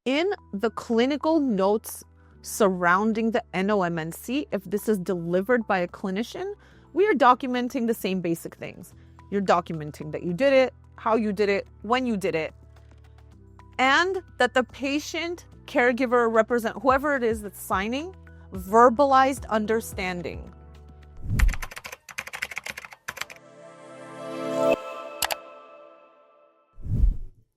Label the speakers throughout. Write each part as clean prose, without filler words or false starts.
Speaker 1: In the clinical notes surrounding the NOMNC, if this is delivered by a clinician, we are documenting the same basic things. You're documenting that you did it, how you did it, when you did it, and that the patient, caregiver, represent whoever it is that's signing, verbalized understanding.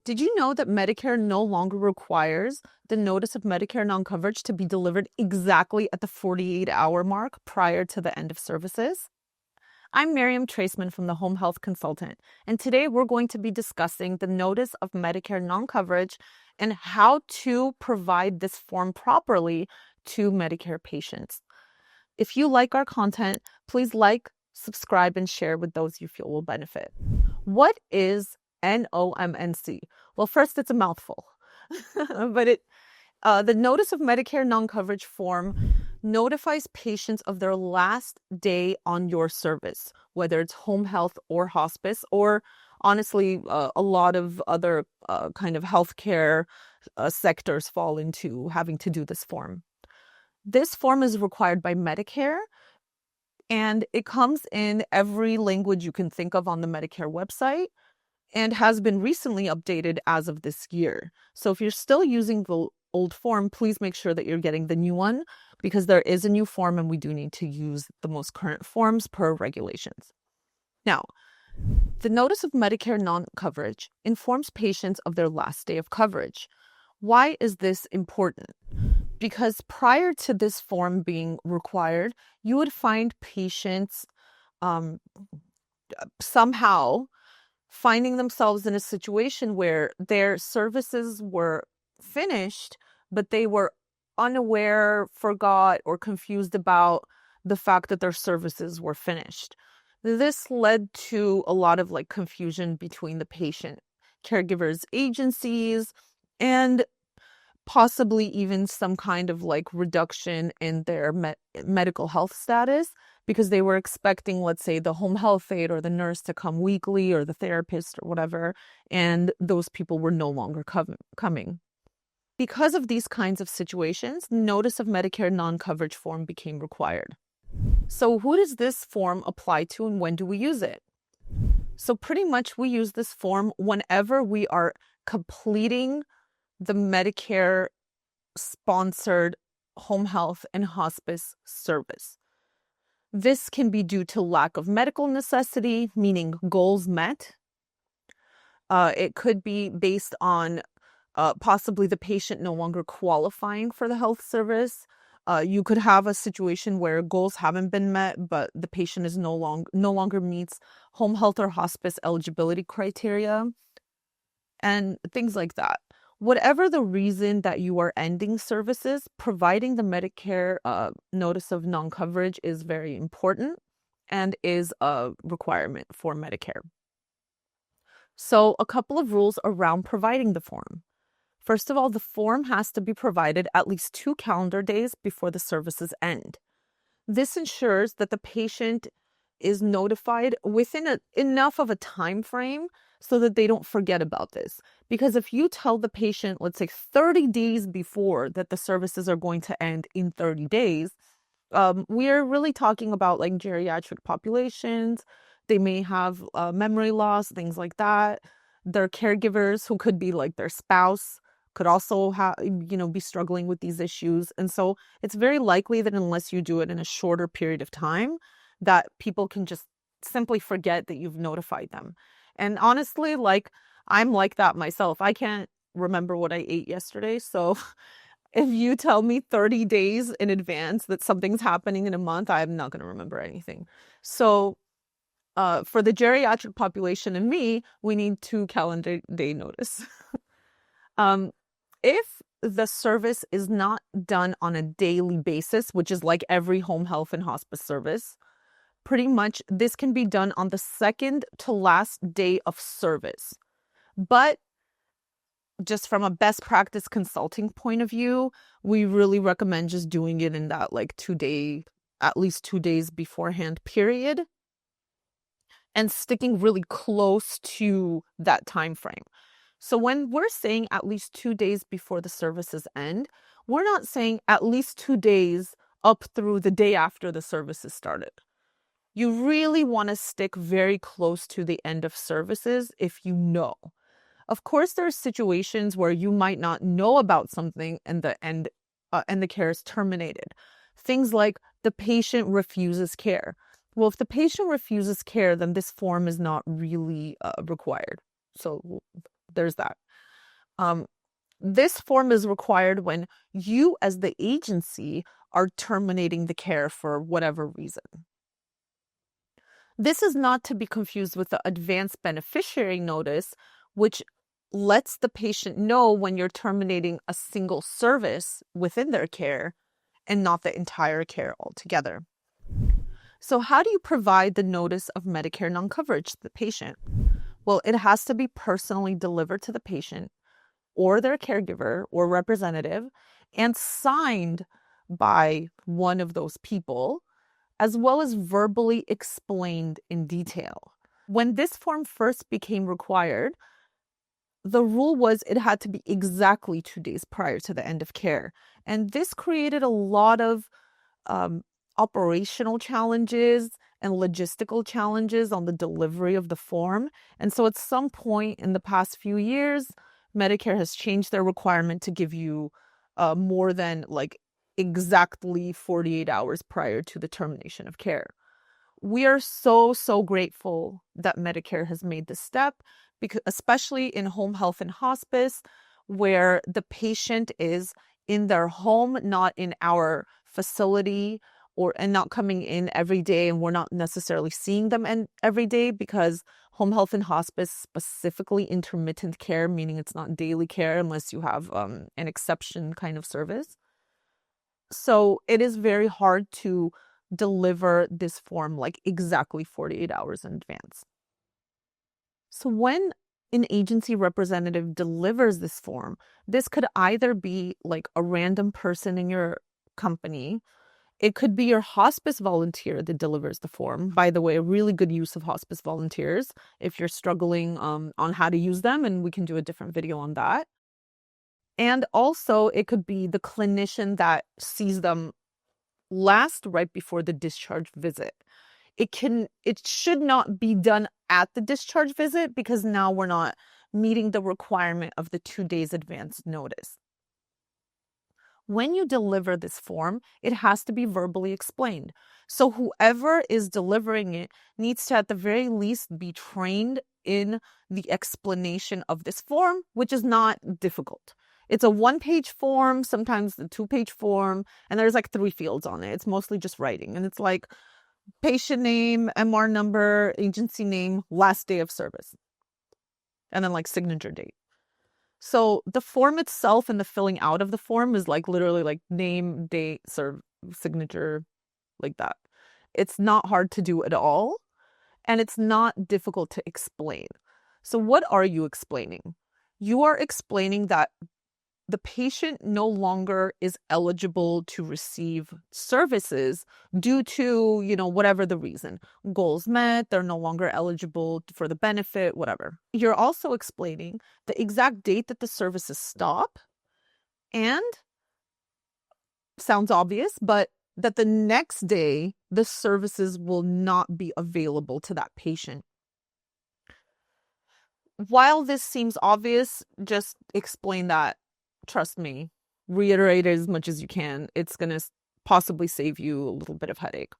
Speaker 1: Did you know that Medicare no longer requires the Notice of Medicare Non-Coverage to be delivered exactly at the 48-hour mark prior to the end of services? I'm Mariam Treystman from the Home Health Consultant, and today we're going to be discussing the Notice of Medicare Non-Coverage and how to provide this form properly to Medicare patients. If you like our content, please like, subscribe, and share with those you feel will benefit. What is NOMNC? Well, first, it's a mouthful, but the Notice of Medicare Non-Coverage form notifies patients of their last day on your service, whether it's home health or hospice, or honestly, a lot of other kind of healthcare sectors fall into having to do this form. This form is required by Medicare, and it comes in every language you can think of on the Medicare website and has been recently updated as of this year. So if you're still using the old form, please make sure that you're getting the new one, because there is a new form and we do need to use the most current forms per regulations. Now, the Notice of Medicare Non-Coverage informs patients of their last day of coverage. Why is this important? Because prior to this form being required, you would find patients somehow finding themselves in a situation where their services were finished, but they were unaware, forgot, or confused about the fact that their services were finished. This led to a lot of confusion between the patient, caregivers, agencies, and possibly even some kind of reduction in their medical health status, because they were expecting, let's say, the home health aide or the nurse to come weekly, or the therapist or whatever, and those people were no longer coming. Because of these kinds of situations, Notice of Medicare Non-Coverage form became required. So who does this form apply to, and when do we use it? So pretty much we use this form whenever we are completing the Medicare sponsored home health and hospice service. This can be due to lack of medical necessity, meaning goals met. It could be based on possibly the patient no longer qualifying for the health service. You could have a situation where goals haven't been met, but the patient is no longer meets home health or hospice eligibility criteria, and things like that. Whatever the reason that you are ending services, providing the Medicare Notice of Non-Coverage is very important and is a requirement for Medicare. So a couple of rules around providing the form. First of all, the form has to be provided at least 2 calendar days before the services end. This ensures that the patient is notified within enough of a time frame so that they don't forget about this. Because if you tell the patient, let's say 30 days before, that the services are going to end in 30 days, we are really talking about geriatric populations. They may have memory loss, things like that. Their caregivers, who could be their spouse, could also be struggling with these issues. And so it's very likely that unless you do it in a shorter period of time, that people can just simply forget that you've notified them. And honestly, I'm like that myself. I can't remember what I ate yesterday. So if you tell me 30 days in advance that something's happening in a month, I'm not going to remember anything. So for the geriatric population and me, we need 2 calendar day notice. If the service is not done on a daily basis, which is like every home health and hospice service, pretty much this can be done on the second to last day of service. But just from a best practice consulting point of view, we really recommend just doing it in that 2-day, at least 2 days beforehand period, and sticking really close to that time frame. So when we're saying at least 2 days before the services end, we're not saying at least 2 days up through the day after the services started. You really want to stick very close to the end of services if you know. Of course, there are situations where you might not know about something and the care is terminated. Things like the patient refuses care. Well, if the patient refuses care, then this form is not really required. So there's that. This form is required when you, as the agency, are terminating the care for whatever reason. This is not to be confused with the advanced beneficiary notice, which lets the patient know when you're terminating a single service within their care and not the entire care altogether. So how do you provide the notice of Medicare non-coverage to the patient? Well, it has to be personally delivered to the patient or their caregiver or representative and signed by one of those people, as well as verbally explained in detail. When this form first became required, the rule was it had to be exactly 2 days prior to the end of care. And this created a lot of operational challenges and logistical challenges on the delivery of the form. And so at some point in the past few years, Medicare has changed their requirement to give you more than like exactly 48 hours prior to the termination of care. We are so grateful that Medicare has made this step, because especially in home health and hospice, where the patient is in their home, not in our facility, and not coming in every day, and we're not necessarily seeing them every day, because home health and hospice, specifically intermittent care, meaning it's not daily care unless you have an exception kind of service. So it is very hard to deliver this form like exactly 48 hours in advance. So when an agency representative delivers this form, this could either be like a random person in your company. It could be your hospice volunteer that delivers the form. By the way, a really good use of hospice volunteers if you're struggling on how to use them, and we can do a different video on that. And also it could be the clinician that sees them last right before the discharge visit. It should not be done at the discharge visit, because now we're not meeting the requirement of the 2 days advance notice. When you deliver this form, it has to be verbally explained. So whoever is delivering it needs to at the very least be trained in the explanation of this form, which is not difficult. It's a 1-page form, sometimes a 2-page form, and there's like 3 fields on it. It's mostly just writing. And it's like patient name, MR number, agency name, last day of service, and then like signature date. So the form itself and the filling out of the form is like literally like name, date, signature, like that. It's not hard to do at all, and it's not difficult to explain. So what are you explaining? You are explaining that the patient no longer is eligible to receive services due to, whatever the reason. Goals met, they're no longer eligible for the benefit, whatever. You're also explaining the exact date that the services stop, and sounds obvious, but that the next day the services will not be available to that patient. While this seems obvious, just explain that. Trust me, reiterate it as much as you can. It's going to possibly save you a little bit of headache.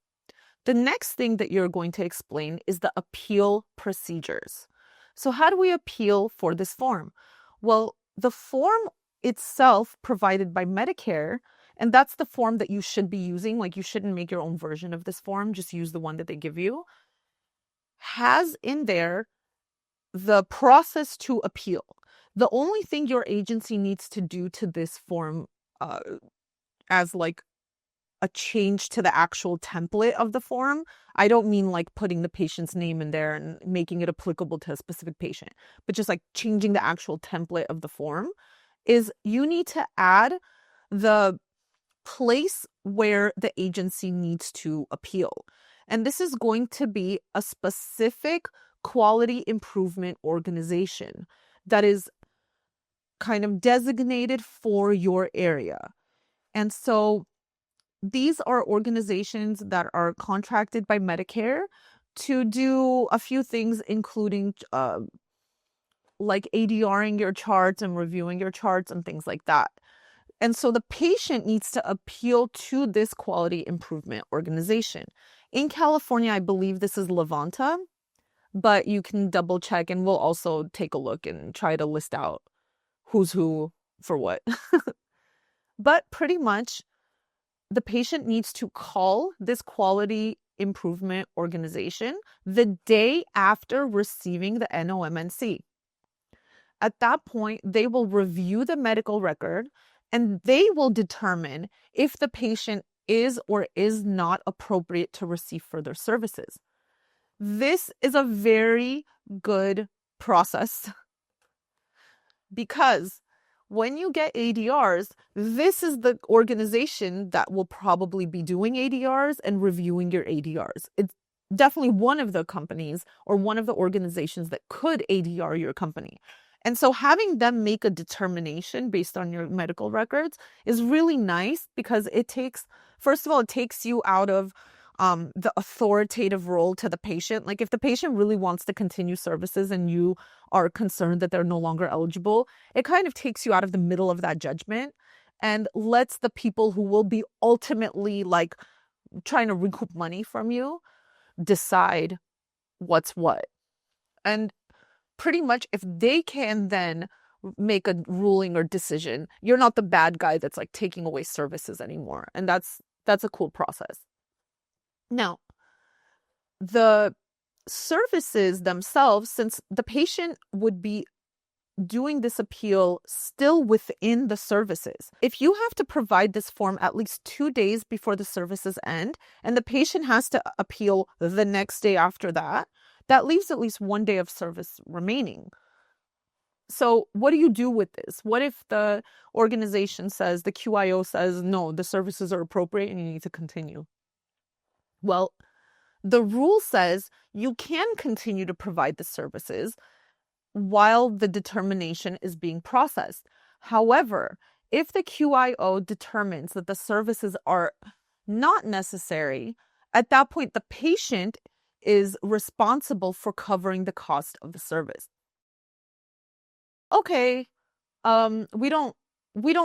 Speaker 1: The next thing that you're going to explain is the appeal procedures. So how do we appeal for this form? Well, the form itself provided by Medicare, and that's the form that you should be using. Like, you shouldn't make your own version of this form. Just use the one that they give you. Has in there the process to appeal. The only thing your agency needs to do to this form as like a change to the actual template of the form, I don't mean like putting the patient's name in there and making it applicable to a specific patient, but just like changing the actual template of the form, is you need to add the place where the agency needs to appeal. And this is going to be a specific quality improvement organization that is kind of designated for your area. And so these are organizations that are contracted by Medicare to do a few things, including like ADRing your charts and reviewing your charts and things like that. And so the patient needs to appeal to this quality improvement organization. In California, I believe this is Levanta, but you can double check, and we'll also take a look and try to list out who's who for what. But pretty much the patient needs to call this quality improvement organization the day after receiving the NOMNC. At that point, they will review the medical record and they will determine if the patient is or is not appropriate to receive further services. This is a very good process because when you get ADRs, this is the organization that will probably be doing ADRs and reviewing your ADRs. It's definitely one of the companies or one of the organizations that could ADR your company. And so having them make a determination based on your medical records is really nice because it takes, first of all, it takes you out of the authoritative role to the patient. Like if the patient really wants to continue services and you are concerned that they're no longer eligible, it kind of takes you out of the middle of that judgment and lets the people who will be ultimately like trying to recoup money from you decide what's what. And pretty much if they can then make a ruling or decision, you're not the bad guy that's like taking away services anymore. And that's a cool process. Now, the services themselves, since the patient would be doing this appeal still within the services, if you have to provide this form at least 2 days before the services end, and the patient has to appeal the next day after that, that leaves at least 1 day of service remaining. So what do you do with this? What if the organization says, the QIO says, no, the services are appropriate and you need to continue? Well, the rule says you can continue to provide the services while the determination is being processed. However, if the QIO determines that the services are not necessary, at that point, the patient is responsible for covering the cost of the service. Okay, we don't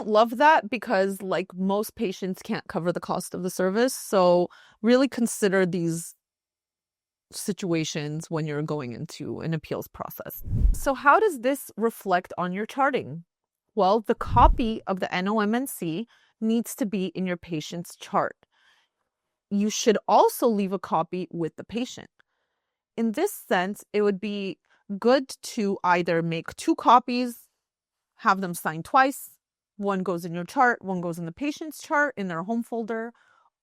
Speaker 1: love that because like most patients can't cover the cost of the service. So really consider these situations when you're going into an appeals process. So how does this reflect on your charting? Well, the copy of the NOMNC needs to be in your patient's chart. You should also leave a copy with the patient. In this sense, it would be good to either make 2 copies, have them signed twice. One goes in your chart, one goes in the patient's chart in their home folder,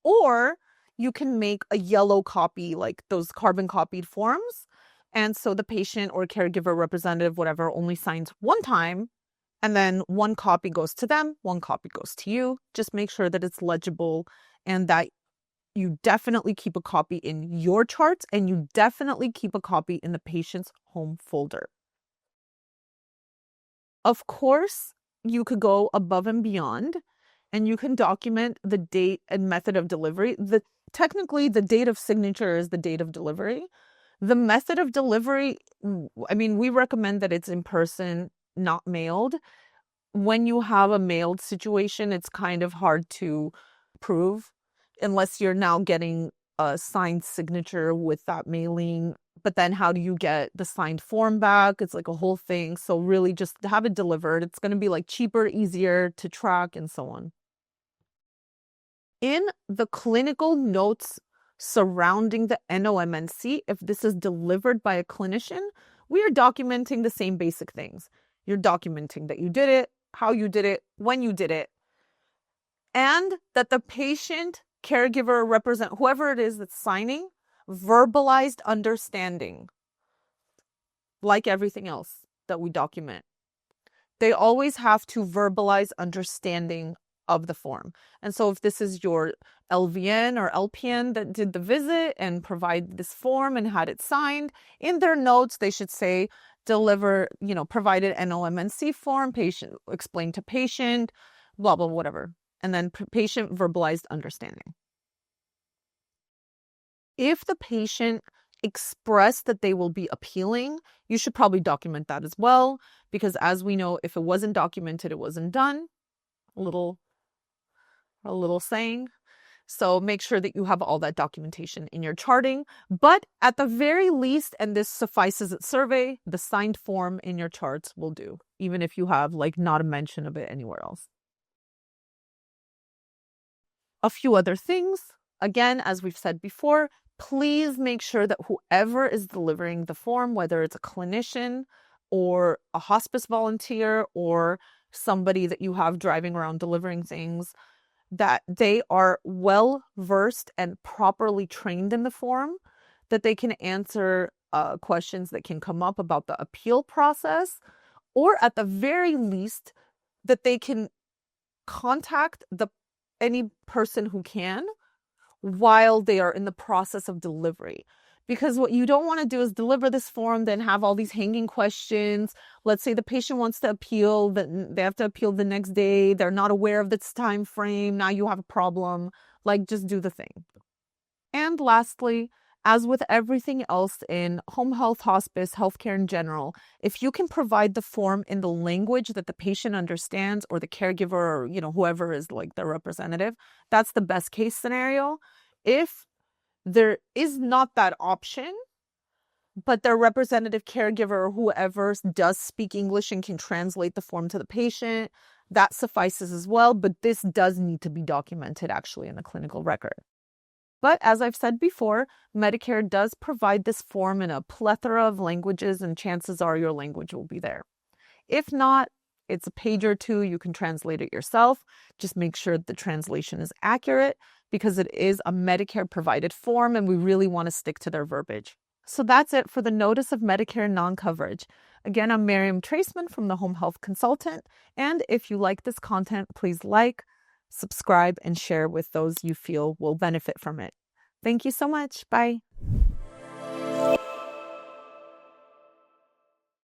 Speaker 1: or you can make a yellow copy, like those carbon copied forms. And so the patient or caregiver representative, whatever, only signs 1 time. And then 1 copy goes to them, 1 copy goes to you. Just make sure that it's legible and that you definitely keep a copy in your charts and you definitely keep a copy in the patient's home folder. Of course, you could go above and beyond and you can document the date and method of delivery. Technically, the date of signature is the date of delivery. The method of delivery, I mean, we recommend that it's in person, not mailed. When you have a mailed situation, it's kind of hard to prove unless you're now getting a signed signature with that mailing. But then how do you get the signed form back? It's like a whole thing. So really just have it delivered. It's going to be like cheaper, easier to track and so on. In the clinical notes surrounding the NOMNC, if this is delivered by a clinician, we are documenting the same basic things. You're documenting that you did it, how you did it, when you did it, and that the patient, caregiver, whoever it is that's signing, verbalized understanding, like everything else that we document. They always have to verbalize understanding of the form. And so if this is your LVN or LPN that did the visit and provide this form and had it signed, in their notes, they should say deliver, provided NOMNC form, patient explain to patient, blah, blah, whatever. And then patient verbalized understanding. If the patient expressed that they will be appealing, you should probably document that as well, because as we know, if it wasn't documented, it wasn't done. A little saying. So make sure that you have all that documentation in your charting. But at the very least, and this suffices at survey, the signed form in your charts will do, even if you have not a mention of it anywhere else. A few other things. Again, as we've said before, please make sure that whoever is delivering the form, whether it's a clinician or a hospice volunteer or somebody that you have driving around delivering things, that they are well versed and properly trained in the form, that they can answer questions that can come up about the appeal process, or at the very least, that they can contact any person who can while they are in the process of delivery. Because what you don't want to do is deliver this form, then have all these hanging questions. Let's say the patient wants to appeal, then they have to appeal the next day. They're not aware of this time frame. Now you have a problem. Just do the thing. And lastly, as with everything else in home health, hospice, healthcare in general, if you can provide the form in the language that the patient understands, or the caregiver, or whoever is the representative, that's the best case scenario. If there is not that option, but their representative, caregiver, or whoever does speak English and can translate the form to the patient, that suffices as well. But this does need to be documented actually in the clinical record. But as I've said before, Medicare does provide this form in a plethora of languages, and chances are your language will be there. If not, it's a page or two. You can translate it yourself. Just make sure the translation is accurate, because it is a Medicare provided form and we really want to stick to their verbiage. So that's it for the Notice of Medicare Non-Coverage. Again, I'm Mariam Treystman from the Home Health Consultant. And if you like this content, please like, subscribe, and share with those you feel will benefit from it. Thank you so much. Bye.